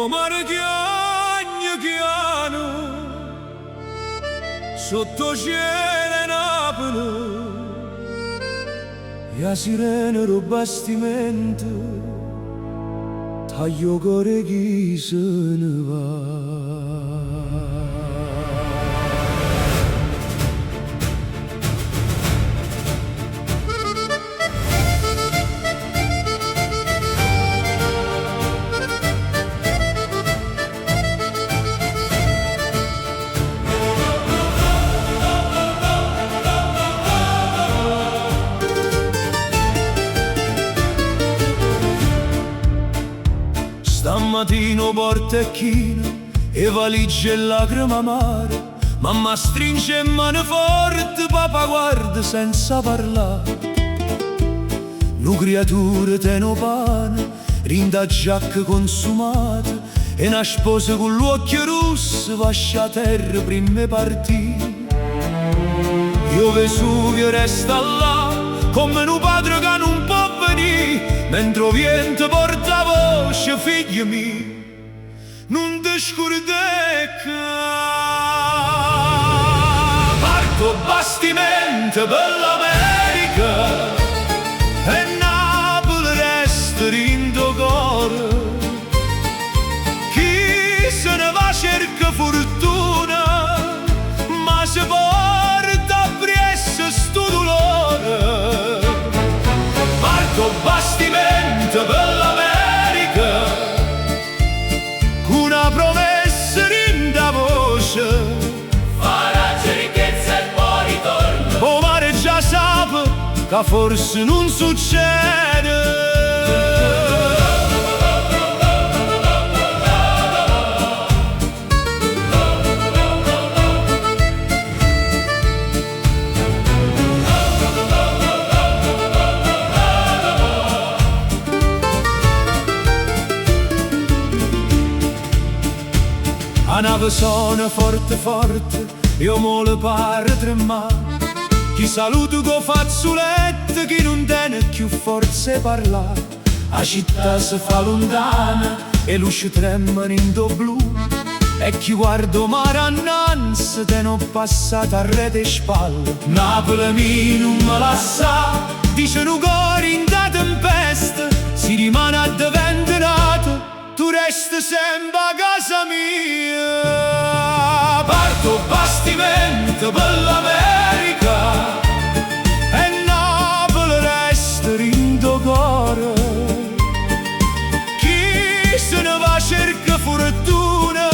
O mare chiagno chiano sotto cielo Napoli e a sirena do bastimento taglio cuore chi se ne va. Stamattina porta e china e valigie e lacrime amare. Mamma stringe mano forte, papà guarda senza parlare. Nu creatura teno pane, rinda giacca consumata e una sposa con l'occhio rosso vascia a terra prima partì. Io Vesuvio resta là come un padre che non può venire, mentre il vento porta voce, figli miei, non ti scordecca. Parto bastimento per l'America e Napoli resta in tuo cuore. Chi se ne va cerca fortuna, ma se porta presso sto dolore. Parto bastimento per l'America con una promessa in da voce, farà ricchezza e poi ritorno. O mare già sape che forse non succede. La nave suona forte forte, io mo le pare tremare. Chi saluta con fazzoletto, chi non tiene più forze parlare. La città si fa lontana e luce tremano in do blu. E chi guarda mare annanzi, te non passata a rete e spalle. Napoli mi non me la sa, dice un cuore in da tempesta. Si rimane a diventare, tu resti sempre a casa mia. Parto bastimento per l'America e Napoli resta in tuo cuore. Chi se ne va cerca fortuna,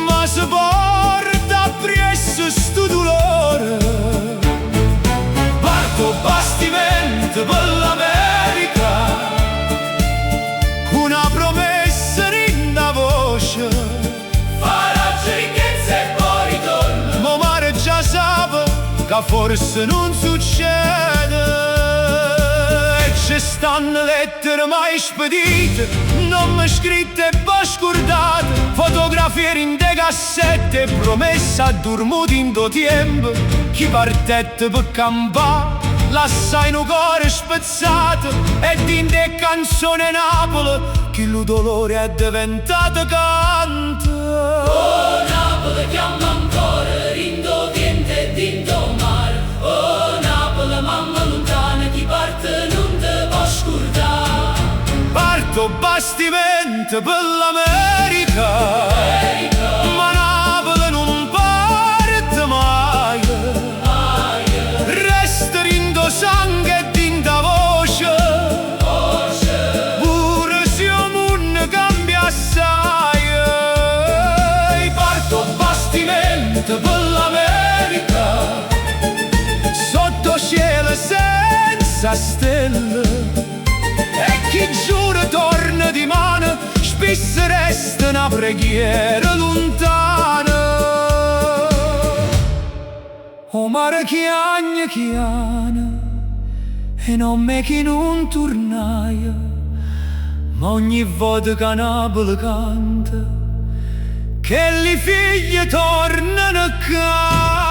ma se porta presso sto dolore. Parto bastimento per l'America con una promessa in da voce, farà ricchezza e poi ritorno. Ma mare già sape che forse non succede. E ci stanno lettere mai spedite, nomi scritte e poi scordate, fotografie in de cassette, promesse a dormire in do tempo. Chi partette per campare l'assai un cuore spezzato e in de canzone Napoli chi lo dolore è diventato canto. Oh Napoli chiama ancora, rindo vente e dindo mare. Oh Napoli mamma lontana, chi parte non te può scordare. Parto bastimento per l'America, ma Napoli non parte mai. Resta rindo sangue e dinda voce, pure se il mondo cambia assai. Parto bastimento per l'America sotto cielo senza stelle. E chi giura torna di mano, spesso resta una preghiera lontana. O mare chiagna chiana e non me chi non tornaia, ma ogni volta che Napoli canta che le figlie tornano a casa.